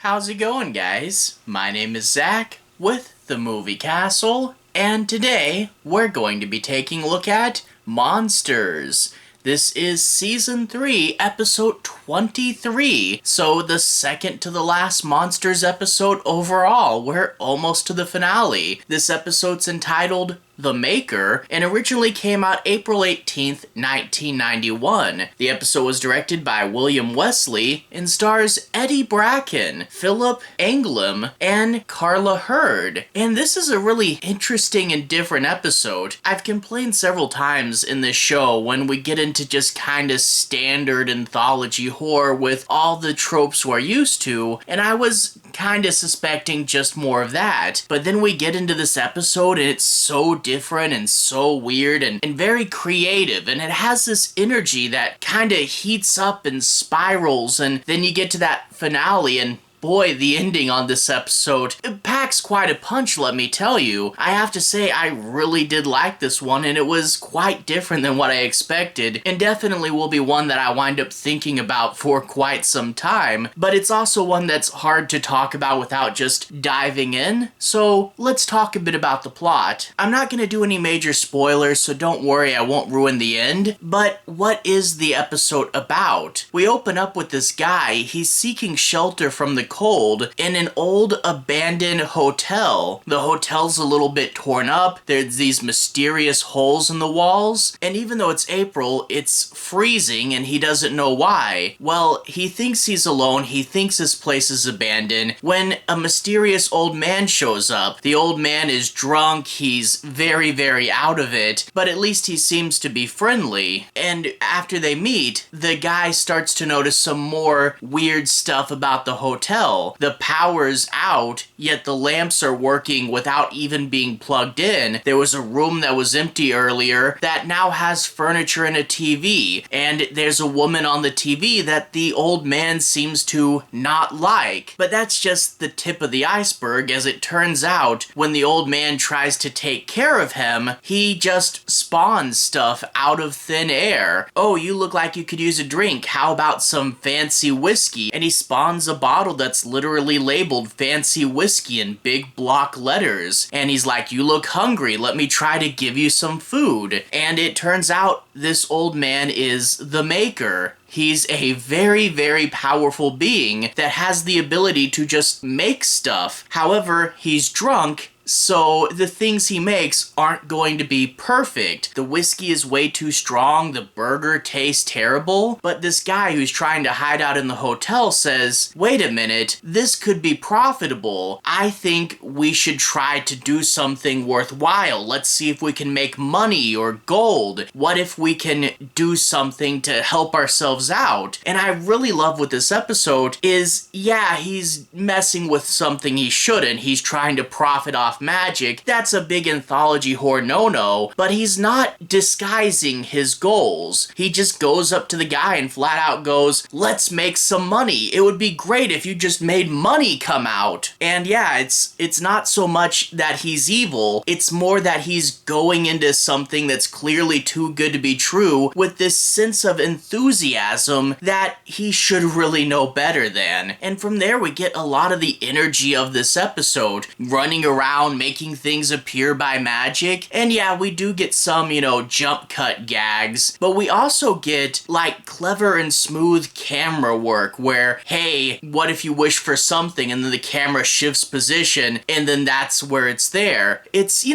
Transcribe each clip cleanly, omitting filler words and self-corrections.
How's it going, guys? My name is Zach with the Movie Castle, and today we're going to be taking a look at Monsters. This is Season 3, Episode 23, so the second to the last Monsters episode overall. We're almost to the finale. This episode's entitled The Maker, and originally came out April 18th, 1991. The episode was directed by William Wesley and stars Eddie Bracken, Anglim and Carla Herd. And this is a really interesting and different episode. I've complained several times in this show when we get into just kinda standard anthology horror with all the tropes we're used to, and I was kinda suspecting just more of that. But then we get into this episode and it's so different and so weird and very creative, and it has this energy that kinda heats up and spirals, and then you get to that finale and boy, the ending on this episode, it packs quite a punch, let me tell you. I have to say, I really did like this one, and it was quite different than what I expected, and definitely will be one that I wind up thinking about for quite some time, but it's also one that's hard to talk about without just diving in, so let's talk a bit about the plot. I'm not gonna do any major spoilers, so don't worry, I won't ruin the end, but what is the episode about? We open up with this guy, he's seeking shelter from the cold in an old abandoned hotel. The hotel's a little bit torn up, there's these mysterious holes in the walls, and even though it's April, it's freezing and he doesn't know why. Well, he thinks he's alone, he thinks this place is abandoned, when a mysterious old man shows up. The old man is drunk, he's very out of it, but at least he seems to be friendly. And after they meet, the guy starts to notice some more weird stuff about the hotel. The power's out, yet the lamps are working without even being plugged in. There was a room that was empty earlier that now has furniture and a TV, and there's a woman on the TV that the old man seems to not like. But that's just the tip of the iceberg, as it turns out, when the old man tries to take care of him, he just spawns stuff out of thin air. Oh, you look like you could use a drink. How about some fancy whiskey? And he spawns a bottle that's literally labeled fancy whiskey in big block letters. And he's like, you look hungry, let me try to give you some food. And it turns out this old man is the Maker. He's a very powerful being that has the ability to just make stuff. However, he's drunk, so the things he makes aren't going to be perfect. The whiskey is way too strong, the burger tastes terrible, but this guy who's trying to hide out in the hotel says, wait a minute, this could be profitable. I think we should try to do something worthwhile. Let's see if we can make money or gold. What if we can do something to help ourselves out? And I really love what this episode is, yeah, he's messing with something he shouldn't. He's trying to profit off magic. That's a big anthology horror no-no, but he's not disguising his goals. He just goes up to the guy and flat out goes, let's make some money. It would be great if you just made money come out. And yeah, it's not so much that he's evil, it's more that he's going into something that's clearly too good to be true with this sense of enthusiasm that he should really know better than. And from there we get a lot of the energy of this episode, running around making things appear by magic. And yeah, we do get some, jump cut gags, but we also get like clever and smooth camera work where, hey, what if you wish for something and then the camera shifts position and then that's where it's there. It's,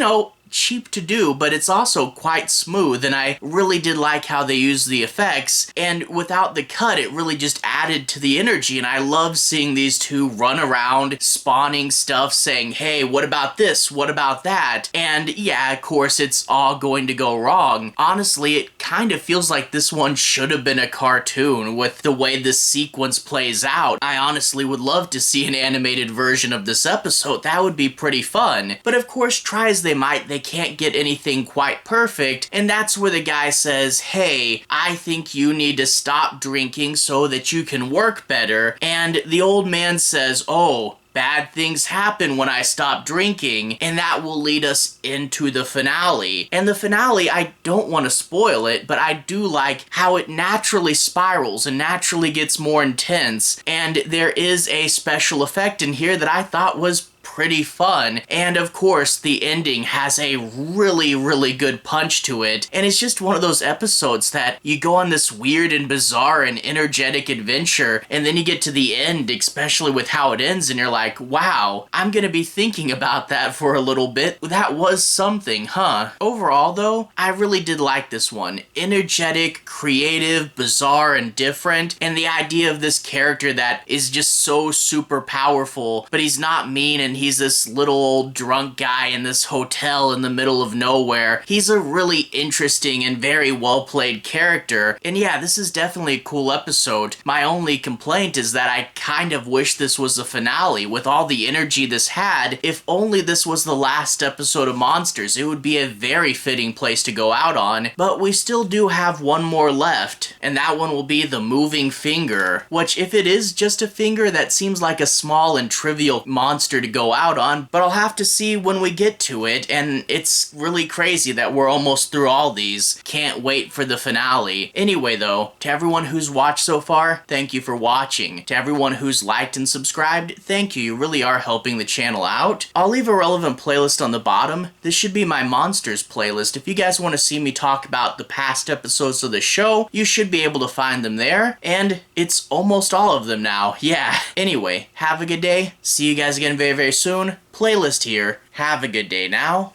cheap to do, but it's also quite smooth, and I really did like how they used the effects, and without the cut it really just added to the energy, and I love seeing these two run around spawning stuff saying, hey, what about this, what about that, and yeah, of course it's all going to go wrong. Honestly, it kind of feels like this one should have been a cartoon with the way this sequence plays out. I honestly would love to see an animated version of this episode. That would be pretty fun, but of course, try as they might, they can't get anything quite perfect, and that's where the guy says, hey, I think you need to stop drinking so that you can work better, and the old man says, oh, bad things happen when I stop drinking, and that will lead us into the finale. And the finale, I don't want to spoil it, but I do like how it naturally spirals and naturally gets more intense, and there is a special effect in here that I thought was pretty fun. And of course, the ending has a really, really good punch to it. And it's just one of those episodes that you go on this weird and bizarre and energetic adventure, and then you get to the end, especially with how it ends, and you're like, wow, I'm gonna be thinking about that for a little bit. That was something, huh? Overall, though, I really did like this one. Energetic, creative, bizarre, and different. And the idea of this character that is just so super powerful, but he's not mean, and he's this little old drunk guy in this hotel in the middle of nowhere. He's a really interesting and very well played character. And yeah, this is definitely a cool episode. My only complaint is that I kind of wish this was the finale. With all the energy this had, if only this was the last episode of Monsters, it would be a very fitting place to go out on. But we still do have one more left, and that one will be the moving finger, which, if it is just a finger, that seems like a small and trivial monster to go out on, but I'll have to see when we get to it. And it's really crazy that we're almost through all these. Can't wait for the finale. Anyway though, to everyone who's watched so far, thank you for watching. To everyone who's liked and subscribed, thank you. You really are helping the channel out. I'll leave a relevant playlist on the bottom. This should be my Monsters playlist. If you guys want to see me talk about the past episodes of the show, you should be able to find them there. And it's almost all of them now. Yeah. Anyway, have a good day. See you guys again very, very soon. Playlist here. Have a good day now.